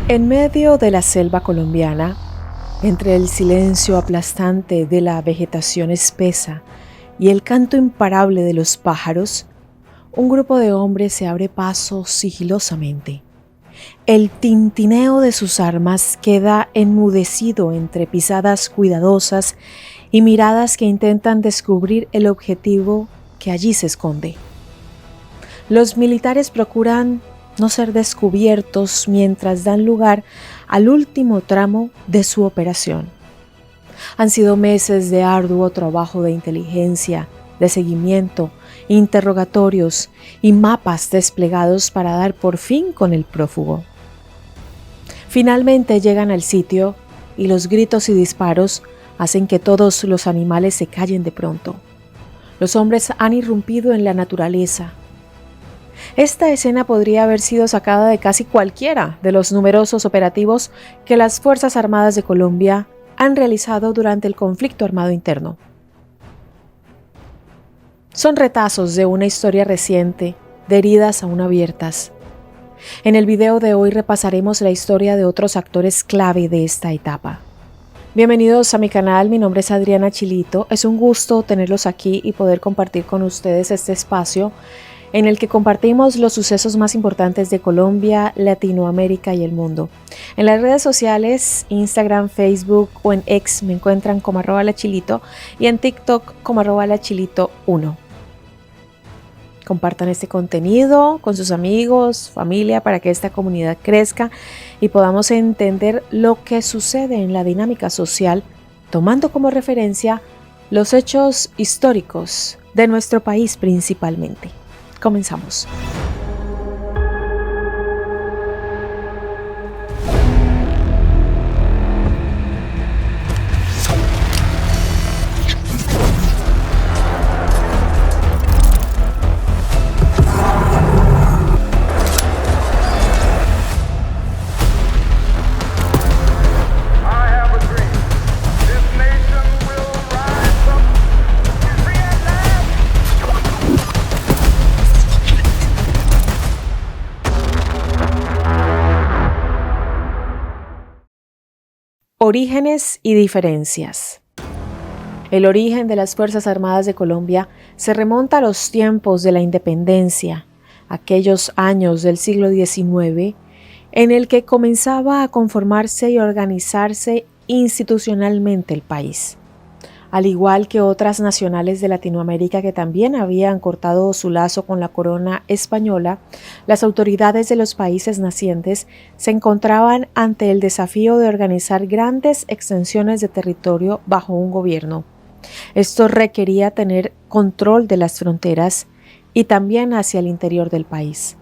En medio de la selva colombiana, entre el silencio aplastante de la vegetación espesa y el canto imparable de los pájaros, un grupo de hombres se abre paso sigilosamente. El tintineo de sus armas queda enmudecido entre pisadas cuidadosas y miradas que intentan descubrir el objetivo que allí se esconde. Los militares procuran no ser descubiertos mientras dan lugar al último tramo de su operación. Han sido meses de arduo trabajo de inteligencia, de seguimiento, interrogatorios y mapas desplegados para dar por fin con el prófugo. Finalmente llegan al sitio y los gritos y disparos hacen que todos los animales se callen de pronto. Los hombres han irrumpido en la naturaleza. Esta escena podría haber sido sacada de casi cualquiera de los numerosos operativos que las Fuerzas Armadas de Colombia han realizado durante el conflicto armado interno. Son retazos de una historia reciente, de heridas aún abiertas. En el video de hoy repasaremos la historia de otros actores clave de esta etapa. Bienvenidos a mi canal, mi nombre es Adriana Chilito. Es un gusto tenerlos aquí y poder compartir con ustedes este espacio en el que compartimos los sucesos más importantes de Colombia, Latinoamérica y el mundo. En las redes sociales, Instagram, Facebook o en X me encuentran como @lachilito y en TikTok como @lachilito1. Compartan este contenido con sus amigos, familia, para que esta comunidad crezca y podamos entender lo que sucede en la dinámica social, tomando como referencia los hechos históricos de nuestro país principalmente. Comenzamos. Orígenes y diferencias. El origen de las Fuerzas Armadas de Colombia se remonta a los tiempos de la independencia, aquellos años del siglo XIX, en el que comenzaba a conformarse y organizarse institucionalmente el país. Al igual que otras nacionales de Latinoamérica que también habían cortado su lazo con la corona española, las autoridades de los países nacientes se encontraban ante el desafío de organizar grandes extensiones de territorio bajo un gobierno. Esto requería tener control de las fronteras y también hacia el interior del país.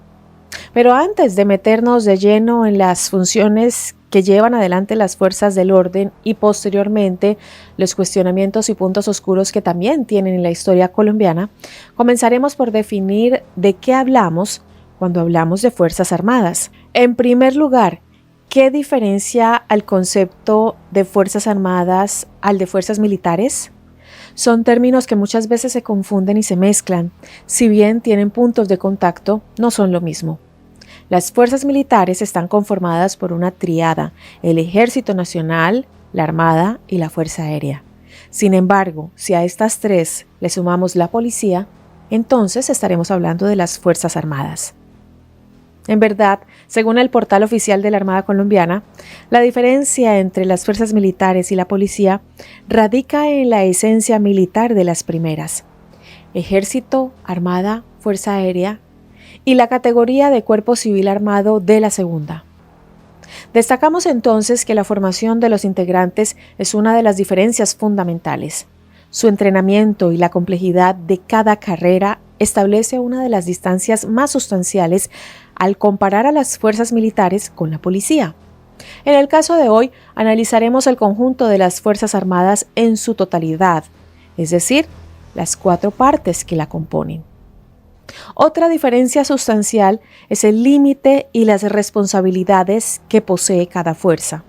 Pero antes de meternos de lleno en las funciones que llevan adelante las fuerzas del orden y posteriormente los cuestionamientos y puntos oscuros que también tienen en la historia colombiana, comenzaremos por definir de qué hablamos cuando hablamos de Fuerzas Armadas. En primer lugar, ¿qué diferencia al concepto de Fuerzas Armadas al de Fuerzas Militares? Son términos que muchas veces se confunden y se mezclan. Si bien tienen puntos de contacto, no son lo mismo. Las fuerzas militares están conformadas por una tríada: el Ejército Nacional, la Armada y la Fuerza Aérea. Sin embargo, si a estas tres le sumamos la policía, entonces estaremos hablando de las Fuerzas Armadas. En verdad, según el portal oficial de la Armada colombiana, la diferencia entre las fuerzas militares y la policía radica en la esencia militar de las primeras: Ejército, Armada, Fuerza Aérea, y la categoría de cuerpo civil armado de la segunda. Destacamos entonces que la formación de los integrantes es una de las diferencias fundamentales. Su entrenamiento y la complejidad de cada carrera establece una de las distancias más sustanciales al comparar a las fuerzas militares con la policía. En el caso de hoy, analizaremos el conjunto de las Fuerzas Armadas en su totalidad, es decir, las 4 partes que la componen. Otra diferencia sustancial es el límite y las responsabilidades que posee cada fuerza.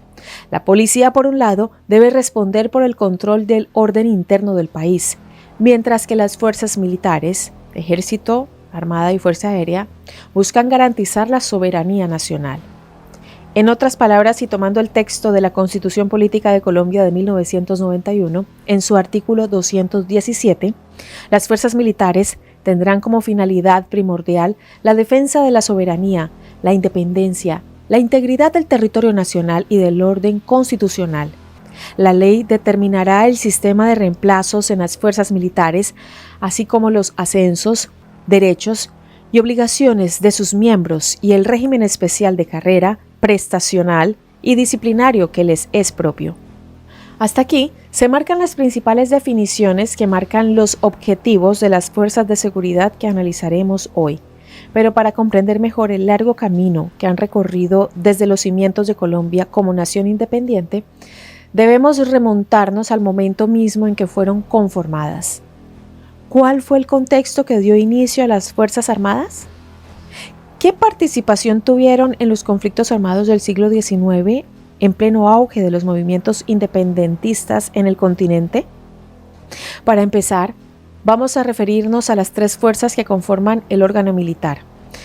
La policía, por un lado, debe responder por el control del orden interno del país, mientras que las fuerzas militares, Ejército, Armada y Fuerza Aérea, buscan garantizar la soberanía nacional. En otras palabras, y tomando el texto de la Constitución Política de Colombia de 1991, en su artículo 217, las fuerzas militares tendrán como finalidad primordial la defensa de la soberanía, la independencia, la integridad del territorio nacional y del orden constitucional. La ley determinará el sistema de reemplazos en las fuerzas militares, así como los ascensos, derechos y obligaciones de sus miembros y el régimen especial de carrera, prestacional y disciplinario que les es propio. Hasta aquí se marcan las principales definiciones que marcan los objetivos de las fuerzas de seguridad que analizaremos hoy. Pero para comprender mejor el largo camino que han recorrido desde los cimientos de Colombia como nación independiente, debemos remontarnos al momento mismo en que fueron conformadas. ¿Cuál fue el contexto que dio inicio a las Fuerzas Armadas? ¿Qué participación tuvieron en los conflictos armados del siglo XIX, en pleno auge de los movimientos independentistas en el continente? Para empezar, vamos a referirnos a las tres fuerzas que conforman el órgano militar.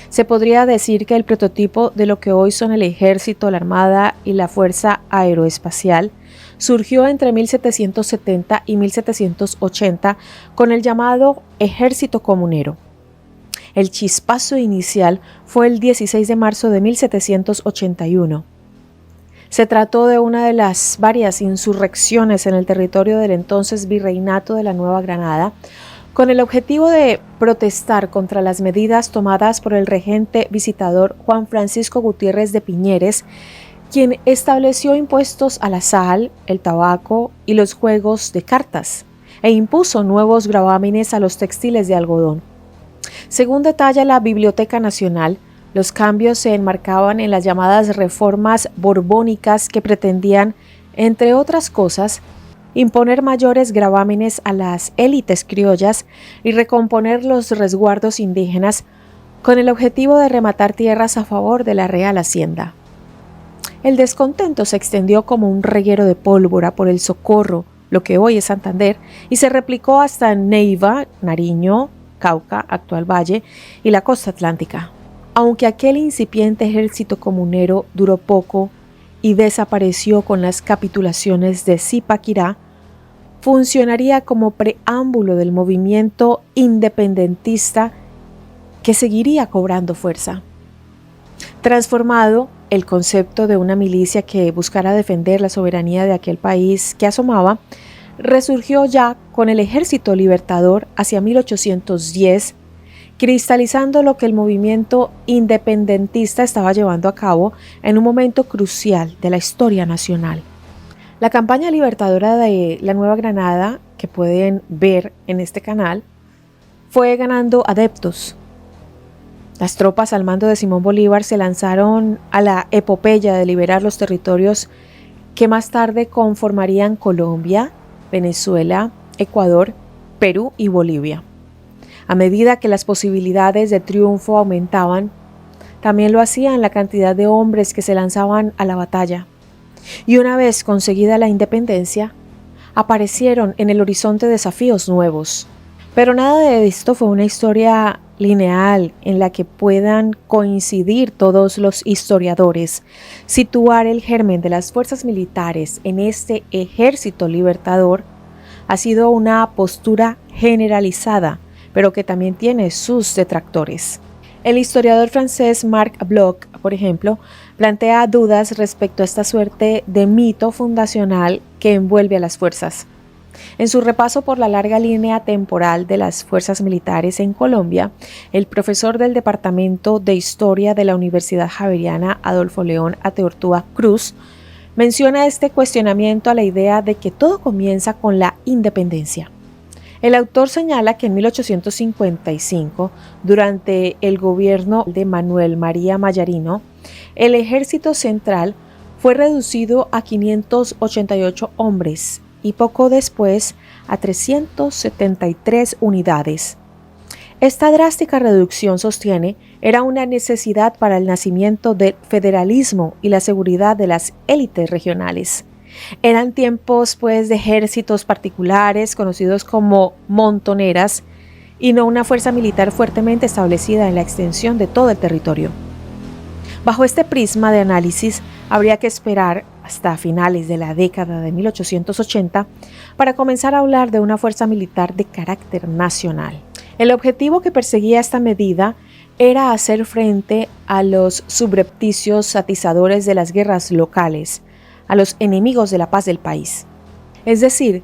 Se podría decir que el prototipo de lo que hoy son el Ejército, la Armada y la Fuerza Aeroespacial surgió entre 1770 y 1780 con el llamado Ejército Comunero. El chispazo inicial fue el 16 de marzo de 1781. Se trató de una de las varias insurrecciones en el territorio del entonces Virreinato de la Nueva Granada, con el objetivo de protestar contra las medidas tomadas por el regente visitador Juan Francisco Gutiérrez de Piñeres, quien estableció impuestos a la sal, el tabaco y los juegos de cartas, e impuso nuevos gravámenes a los textiles de algodón. Según detalla la Biblioteca Nacional, los cambios se enmarcaban en las llamadas reformas borbónicas que pretendían, entre otras cosas, imponer mayores gravámenes a las élites criollas y recomponer los resguardos indígenas con el objetivo de rematar tierras a favor de la Real Hacienda. El descontento se extendió como un reguero de pólvora por el Socorro, lo que hoy es Santander, y se replicó hasta Neiva, Nariño, Cauca, actual Valle, y la costa atlántica. Aunque aquel incipiente ejército comunero duró poco y desapareció con las capitulaciones de Zipaquirá, funcionaría como preámbulo del movimiento independentista que seguiría cobrando fuerza. Transformado, el concepto de una milicia que buscara defender la soberanía de aquel país que asomaba, resurgió ya con el Ejército Libertador hacia 1810, cristalizando lo que el movimiento independentista estaba llevando a cabo en un momento crucial de la historia nacional. La campaña libertadora de la Nueva Granada, que pueden ver en este canal, fue ganando adeptos. Las tropas al mando de Simón Bolívar se lanzaron a la epopeya de liberar los territorios que más tarde conformarían Colombia, Venezuela, Ecuador, Perú y Bolivia. A medida que las posibilidades de triunfo aumentaban, también lo hacían la cantidad de hombres que se lanzaban a la batalla. Y una vez conseguida la independencia, aparecieron en el horizonte desafíos nuevos. Pero nada de esto fue una historia lineal en la que puedan coincidir todos los historiadores. Situar el germen de las fuerzas militares en este ejército libertador ha sido una postura generalizada, pero que también tiene sus detractores. El historiador francés Marc Bloch, por ejemplo, plantea dudas respecto a esta suerte de mito fundacional que envuelve a las fuerzas. En su repaso por la larga línea temporal de las fuerzas militares en Colombia, el profesor del Departamento de Historia de la Universidad Javeriana Adolfo León Ateortúa Cruz menciona este cuestionamiento a la idea de que todo comienza con la independencia. El autor señala que en 1855, durante el gobierno de Manuel María Mayarino, el ejército central fue reducido a 588 hombres y poco después a 373 unidades. Esta drástica reducción, sostiene, era una necesidad para el nacimiento del federalismo y la seguridad de las élites regionales. Eran tiempos, pues, de ejércitos particulares conocidos como montoneras y no una fuerza militar fuertemente establecida en la extensión de todo el territorio. Bajo este prisma de análisis, Habría que esperar hasta finales de la década de 1880 para comenzar a hablar de una fuerza militar de carácter nacional. El objetivo que perseguía esta medida era hacer frente a los subrepticios atizadores de las guerras locales, a los enemigos de la paz del país. Es decir,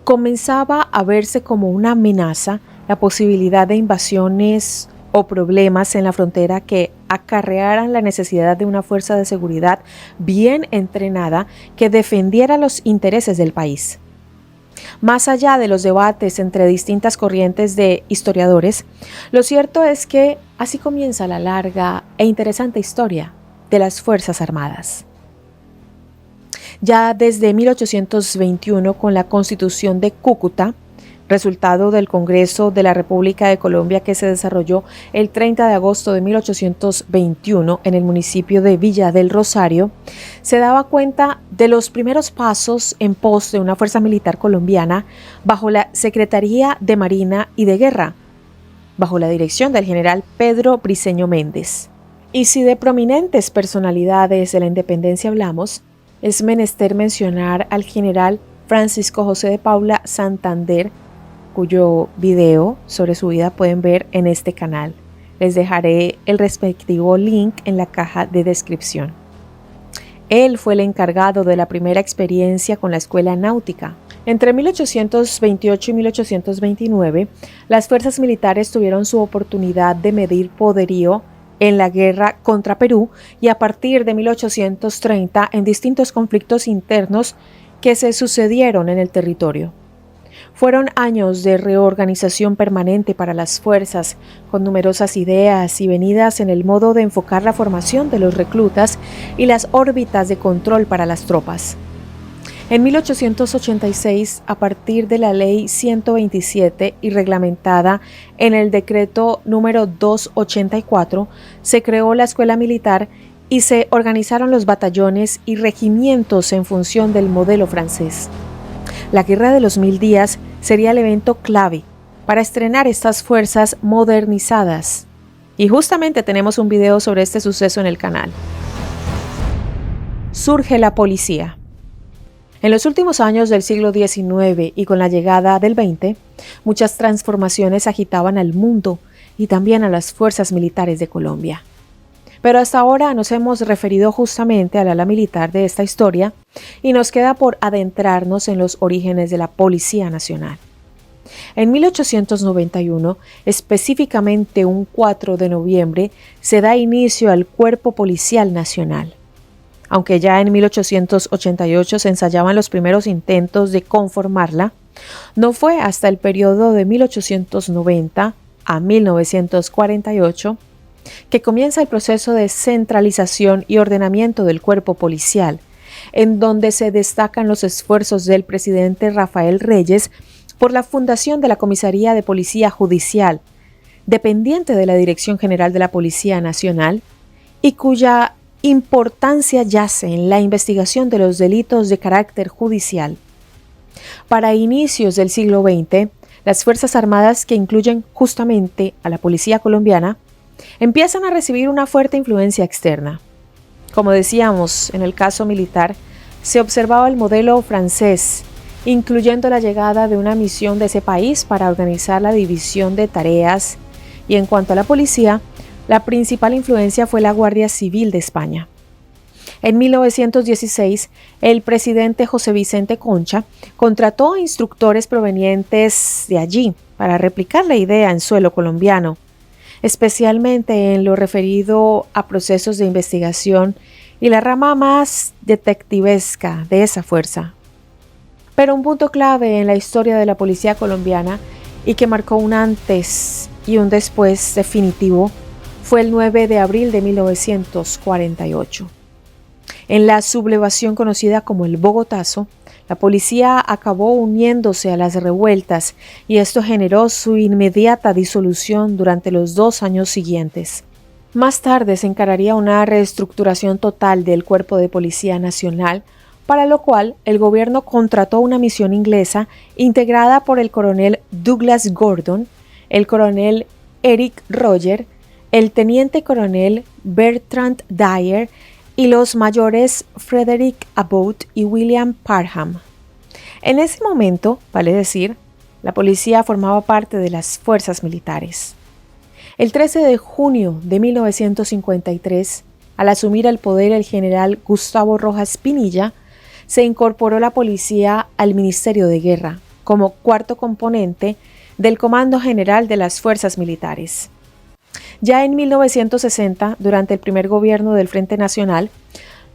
comenzaba a verse como una amenaza la posibilidad de invasiones o problemas en la frontera que acarrearan la necesidad de una fuerza de seguridad bien entrenada que defendiera los intereses del país. Más allá de los debates entre distintas corrientes de historiadores, lo cierto es que así comienza la larga e interesante historia de las Fuerzas Armadas. Ya desde 1821, con la Constitución de Cúcuta, resultado del Congreso de la República de Colombia que se desarrolló el 30 de agosto de 1821 en el municipio de Villa del Rosario, se daba cuenta de los primeros pasos en pos de una fuerza militar colombiana bajo la Secretaría de Marina y de Guerra, bajo la dirección del general Pedro Briceño Méndez. Y si de prominentes personalidades de la independencia hablamos, es menester mencionar al general Francisco José de Paula Santander, cuyo video sobre su vida pueden ver en este canal. Les dejaré el respectivo link en la caja de descripción. Él fue el encargado de la primera experiencia con la escuela náutica. Entre 1828 y 1829, las fuerzas militares tuvieron su oportunidad de medir poderío en la guerra contra Perú y a partir de 1830 en distintos conflictos internos que se sucedieron en el territorio. Fueron años de reorganización permanente para las fuerzas, con numerosas ideas y venidas en el modo de enfocar la formación de los reclutas y las órbitas de control para las tropas. En 1886, a partir de la Ley 127 y reglamentada en el Decreto número 284, se creó la Escuela Militar y se organizaron los batallones y regimientos en función del modelo francés. La Guerra de los 1000 días sería el evento clave para estrenar estas fuerzas modernizadas. Y justamente tenemos un video sobre este suceso en el canal. Surge la policía. En los últimos años del siglo XIX y con la llegada del XX, muchas transformaciones agitaban al mundo y también a las fuerzas militares de Colombia. Pero hasta ahora nos hemos referido justamente al ala militar de esta historia y nos queda por adentrarnos en los orígenes de la Policía Nacional. En 1891, específicamente un 4 de noviembre, se da inicio al Cuerpo Policial Nacional. Aunque ya en 1888 se ensayaban los primeros intentos de conformarla, no fue hasta el periodo de 1890 a 1948 que comienza el proceso de centralización y ordenamiento del cuerpo policial, en donde se destacan los esfuerzos del presidente Rafael Reyes por la fundación de la Comisaría de Policía Judicial, dependiente de la Dirección General de la Policía Nacional, y cuya importancia yace en la investigación de los delitos de carácter judicial. Para inicios del siglo XX, las Fuerzas Armadas, que incluyen justamente a la Policía Colombiana, empiezan a recibir una fuerte influencia externa. Como decíamos, en el caso militar, se observaba el modelo francés, incluyendo la llegada de una misión de ese país para organizar la división de tareas, y en cuanto a la policía, la principal influencia fue la Guardia Civil de España. En 1916, el presidente José Vicente Concha contrató a instructores provenientes de allí para replicar la idea en suelo colombiano, especialmente en lo referido a procesos de investigación y la rama más detectivesca de esa fuerza. Pero un punto clave en la historia de la policía colombiana y que marcó un antes y un después definitivo fue el 9 de abril de 1948. En la sublevación conocida como el Bogotazo, la policía acabó uniéndose a las revueltas y esto generó su inmediata disolución durante los 2 años siguientes. Más tarde se encararía una reestructuración total del Cuerpo de Policía Nacional, para lo cual el gobierno contrató una misión inglesa integrada por el coronel Douglas Gordon, el coronel Eric Roger, el teniente coronel Bertrand Dyer y los mayores Frederick Abbott y William Parham. En ese momento, vale decir, la policía formaba parte de las fuerzas militares. El 13 de junio de 1953, al asumir el poder el general Gustavo Rojas Pinilla, se incorporó la policía al Ministerio de Guerra como cuarto componente del Comando General de las Fuerzas Militares. Ya en 1960, durante el primer gobierno del Frente Nacional,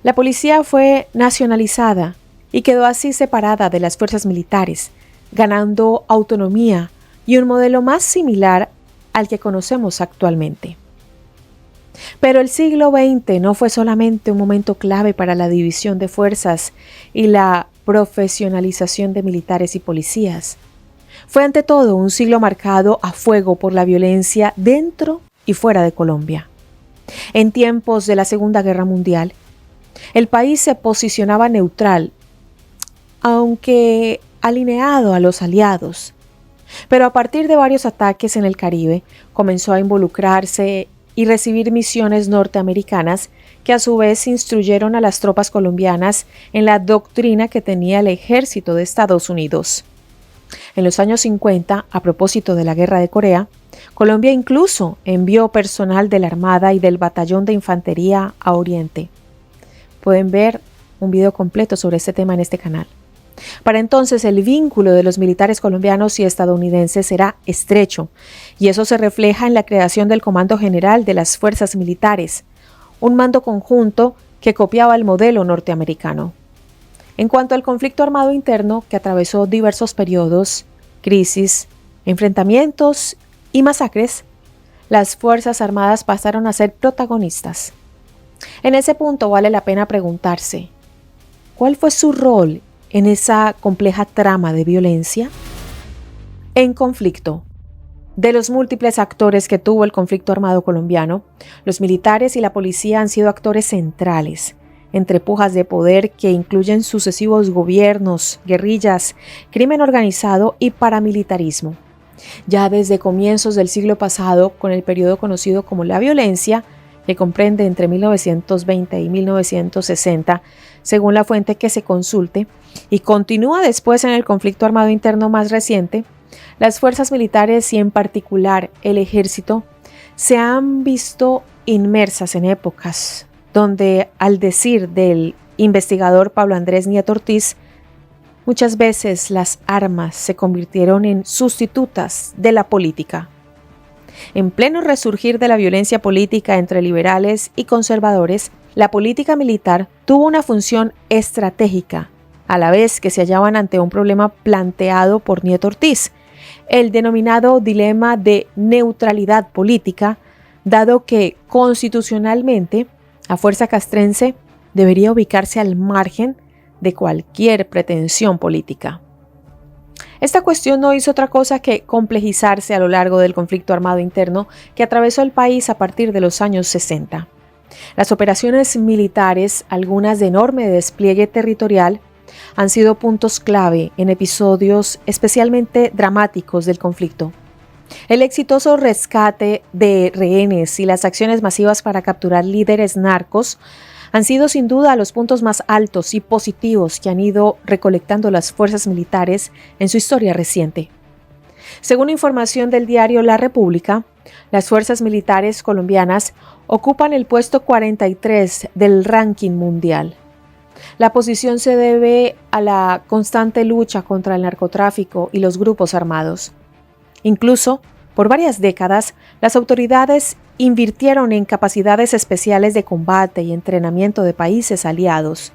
la policía fue nacionalizada y quedó así separada de las fuerzas militares, ganando autonomía y un modelo más similar al que conocemos actualmente. Pero el siglo XX no fue solamente un momento clave para la división de fuerzas y la profesionalización de militares y policías. Fue ante todo un siglo marcado a fuego por la violencia dentro y fuera de Colombia. En tiempos de la Segunda Guerra Mundial, el país se posicionaba neutral, aunque alineado a los aliados. Pero a partir de varios ataques en el Caribe, comenzó a involucrarse y recibir misiones norteamericanas que a su vez instruyeron a las tropas colombianas en la doctrina que tenía el ejército de Estados Unidos. En los años 50, a propósito de la Guerra de Corea, Colombia incluso envió personal de la Armada y del Batallón de Infantería a Oriente. Pueden ver un video completo sobre este tema en este canal. Para entonces el vínculo de los militares colombianos y estadounidenses era estrecho, y eso se refleja en la creación del Comando General de las Fuerzas Militares, un mando conjunto que copiaba el modelo norteamericano. En cuanto al conflicto armado interno, que atravesó diversos periodos, crisis, enfrentamientos y masacres, las Fuerzas Armadas pasaron a ser protagonistas. En ese punto vale la pena preguntarse, ¿cuál fue su rol en esa compleja trama de violencia? En conflicto. De los múltiples actores que tuvo el conflicto armado colombiano, los militares y la policía han sido actores centrales, entre pujas de poder que incluyen sucesivos gobiernos, guerrillas, crimen organizado y paramilitarismo. Ya desde comienzos del siglo pasado, con el periodo conocido como la violencia, que comprende entre 1920 y 1960, según la fuente que se consulte, y continúa después en el conflicto armado interno más reciente, las fuerzas militares y en particular el ejército se han visto inmersas en épocas donde, al decir del investigador Pablo Andrés Nieto Ortiz, muchas veces las armas se convirtieron en sustitutas de la política. En pleno resurgir de la violencia política entre liberales y conservadores, la política militar tuvo una función estratégica, a la vez que se hallaban ante un problema planteado por Nieto Ortiz, el denominado dilema de neutralidad política, dado que constitucionalmente la fuerza castrense debería ubicarse al margen de cualquier pretensión política. Esta cuestión no hizo otra cosa que complejizarse a lo largo del conflicto armado interno que atravesó el país a partir de los años 60. Las operaciones militares, algunas de enorme despliegue territorial, han sido puntos clave en episodios especialmente dramáticos del conflicto. El exitoso rescate de rehenes y las acciones masivas para capturar líderes narcos han sido sin duda los puntos más altos y positivos que han ido recolectando las fuerzas militares en su historia reciente. Según información del diario La República, las fuerzas militares colombianas ocupan el puesto 43 del ranking mundial. La posición se debe a la constante lucha contra el narcotráfico y los grupos armados. Incluso, por varias décadas, las autoridades invirtieron en capacidades especiales de combate y entrenamiento de países aliados.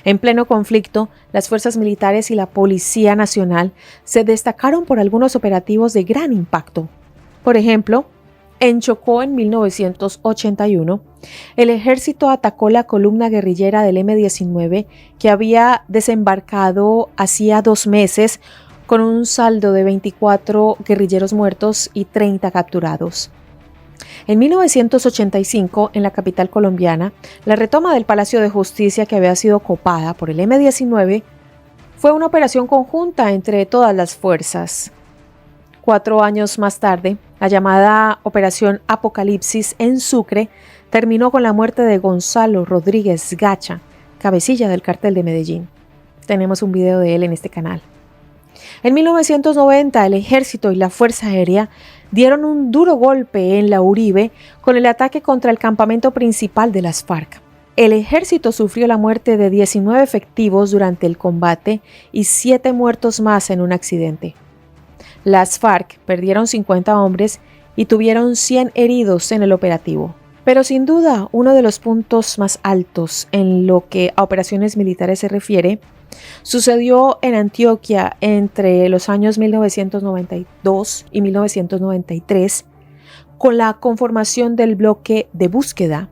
En pleno conflicto, las fuerzas militares y la Policía Nacional se destacaron por algunos operativos de gran impacto. Por ejemplo, en Chocó en 1981, el ejército atacó la columna guerrillera del M-19 que había desembarcado hacía 2 meses con un saldo de 24 guerrilleros muertos y 30 capturados. En 1985, en la capital colombiana, la retoma del Palacio de Justicia que había sido ocupada por el M-19 fue una operación conjunta entre todas las fuerzas. 4 años más tarde, la llamada Operación Apocalipsis en Sucre terminó con la muerte de Gonzalo Rodríguez Gacha, cabecilla del Cartel de Medellín. Tenemos un video de él en este canal. En 1990, el Ejército y la Fuerza Aérea dieron un duro golpe en la Uribe con el ataque contra el campamento principal de las FARC. El Ejército sufrió la muerte de 19 efectivos durante el combate y 7 muertos más en un accidente. Las FARC perdieron 50 hombres y tuvieron 100 heridos en el operativo. Pero sin duda, uno de los puntos más altos en lo que a operaciones militares se refiere sucedió en Antioquia entre los años 1992 y 1993 con la conformación del bloque de búsqueda,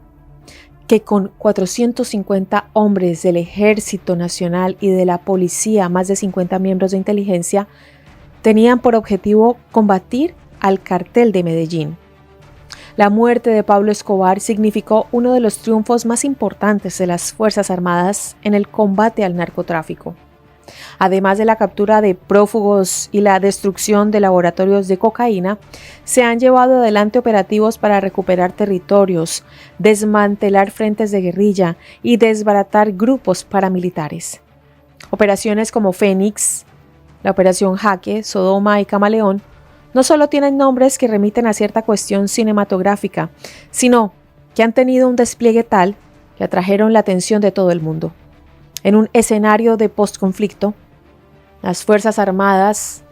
que con 450 hombres del Ejército Nacional y de la Policía, más de 50 miembros de inteligencia, tenían por objetivo combatir al Cartel de Medellín. La muerte de Pablo Escobar significó uno de los triunfos más importantes de las Fuerzas Armadas en el combate al narcotráfico. Además de la captura de prófugos y la destrucción de laboratorios de cocaína, se han llevado adelante operativos para recuperar territorios, desmantelar frentes de guerrilla y desbaratar grupos paramilitares. Operaciones como Fénix, la Operación Jaque, Sodoma y Camaleón no solo tienen nombres que remiten a cierta cuestión cinematográfica, sino que han tenido un despliegue tal que atrajeron la atención de todo el mundo. En un escenario de postconflicto, las Fuerzas Armadas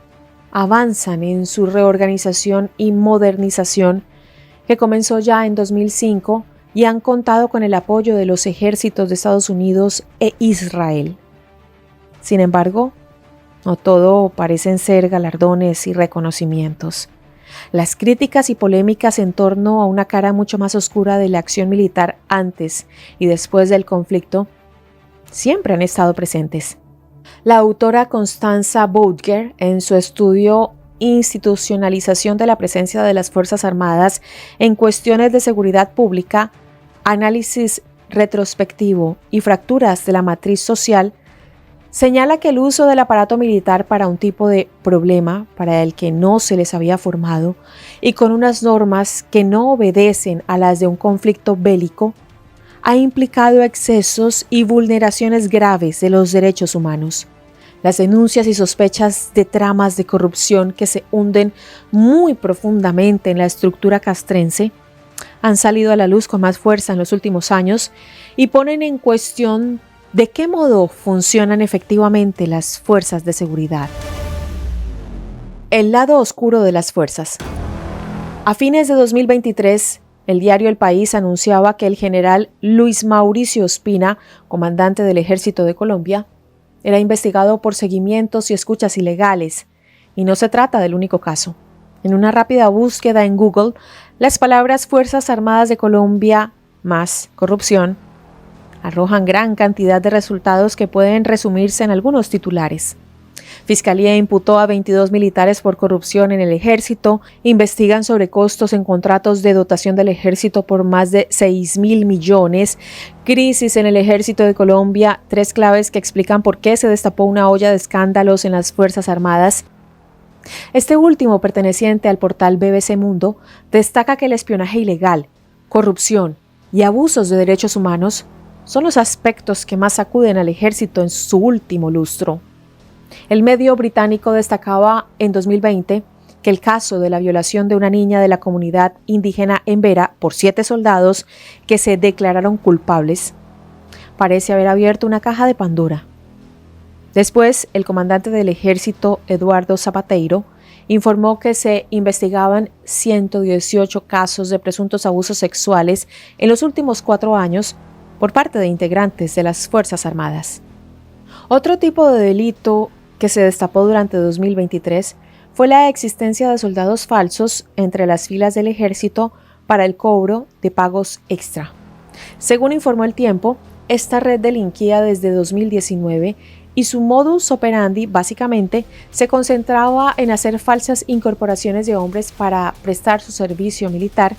avanzan en su reorganización y modernización, que comenzó ya en 2005 y han contado con el apoyo de los ejércitos de Estados Unidos e Israel. Sin embargo, no todo parecen ser galardones y reconocimientos. Las críticas y polémicas en torno a una cara mucho más oscura de la acción militar antes y después del conflicto siempre han estado presentes. La autora Constanza Boudger, en su estudio Institucionalización de la presencia de las Fuerzas Armadas en cuestiones de seguridad pública, análisis retrospectivo y fracturas de la matriz social, señala que el uso del aparato militar para un tipo de problema para el que no se les había formado y con unas normas que no obedecen a las de un conflicto bélico ha implicado excesos y vulneraciones graves de los derechos humanos. Las denuncias y sospechas de tramas de corrupción que se hunden muy profundamente en la estructura castrense han salido a la luz con más fuerza en los últimos años y ponen en cuestión ¿de qué modo funcionan efectivamente las fuerzas de seguridad? El lado oscuro de las fuerzas. A fines de 2023, el diario El País anunciaba que el general Luis Mauricio Ospina, comandante del Ejército de Colombia, era investigado por seguimientos y escuchas ilegales, y no se trata del único caso. En una rápida búsqueda en Google, las palabras Fuerzas Armadas de Colombia más corrupción arrojan gran cantidad de resultados que pueden resumirse en algunos titulares. Fiscalía imputó a 22 militares por corrupción en el ejército, investigan sobre costos en contratos de dotación del ejército por más de 6.000 millones, crisis en el ejército de Colombia, 3 claves que explican por qué se destapó una olla de escándalos en las Fuerzas Armadas. Este último, perteneciente al portal BBC Mundo, destaca que el espionaje ilegal, corrupción y abusos de derechos humanos son los aspectos que más sacuden al ejército en su último lustro. El medio británico destacaba en 2020 que el caso de la violación de una niña de la comunidad indígena en Vera por 7 soldados que se declararon culpables parece haber abierto una caja de Pandora. Después, el comandante del ejército, Eduardo Zapateiro, informó que se investigaban 118 casos de presuntos abusos sexuales en los últimos 4 años por parte de integrantes de las Fuerzas Armadas. Otro tipo de delito que se destapó durante 2023 fue la existencia de soldados falsos entre las filas del ejército para el cobro de pagos extra. Según informó El Tiempo, esta red delinquía desde 2019 y su modus operandi básicamente se concentraba en hacer falsas incorporaciones de hombres para prestar su servicio militar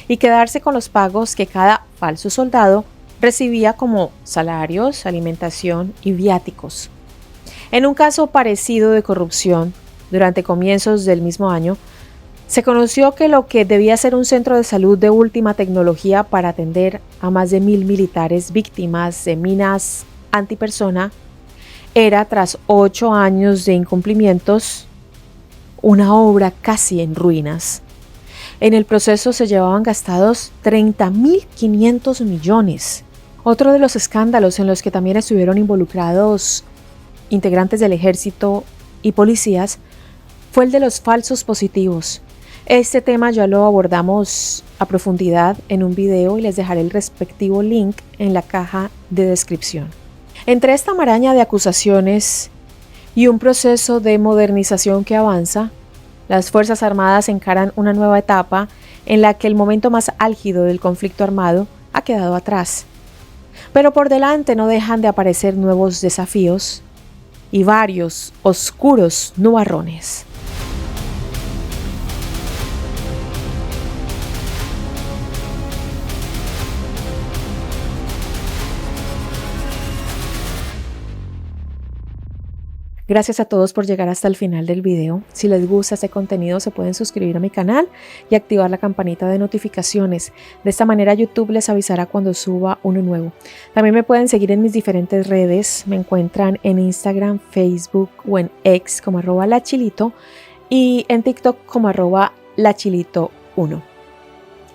y quedarse con los pagos que cada falso soldado recibía como salarios, alimentación y viáticos. En un caso parecido de corrupción, durante comienzos del mismo año, Se conoció que lo que debía ser un centro de salud de última tecnología para atender a más de 1.000 militares víctimas de minas antipersona era, tras 8 años de incumplimientos, una obra casi en ruinas. En el proceso se llevaban gastados 30.500 millones. Otro de los escándalos en los que también estuvieron involucrados integrantes del ejército y policías fue el de los falsos positivos. Este tema ya lo abordamos a profundidad en un video y les dejaré el respectivo link en la caja de descripción. Entre esta maraña de acusaciones y un proceso de modernización que avanza, las Fuerzas Armadas encaran una nueva etapa en la que el momento más álgido del conflicto armado ha quedado atrás. Pero por delante no dejan de aparecer nuevos desafíos y varios oscuros nubarrones. Gracias a todos por llegar hasta el final del video. Si les gusta este contenido, se pueden suscribir a mi canal y activar la campanita de notificaciones. De esta manera YouTube les avisará cuando suba uno nuevo. También me pueden seguir en mis diferentes redes. Me encuentran en Instagram, Facebook o en X como @lachilito y en TikTok como @lachilito1.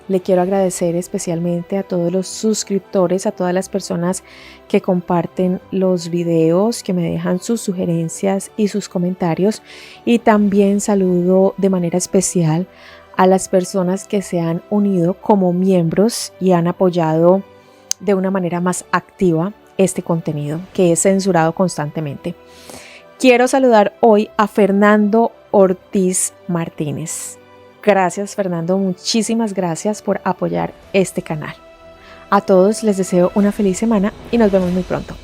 Le quiero agradecer especialmente a todos los suscriptores, a todas las personas que comparten los videos, que me dejan sus sugerencias y sus comentarios. Y también saludo de manera especial a las personas que se han unido como miembros y han apoyado de una manera más activa este contenido que es censurado constantemente. Quiero saludar hoy a Fernando Ortiz Martínez. Gracias, Fernando, muchísimas gracias por apoyar este canal. A todos les deseo una feliz semana y nos vemos muy pronto.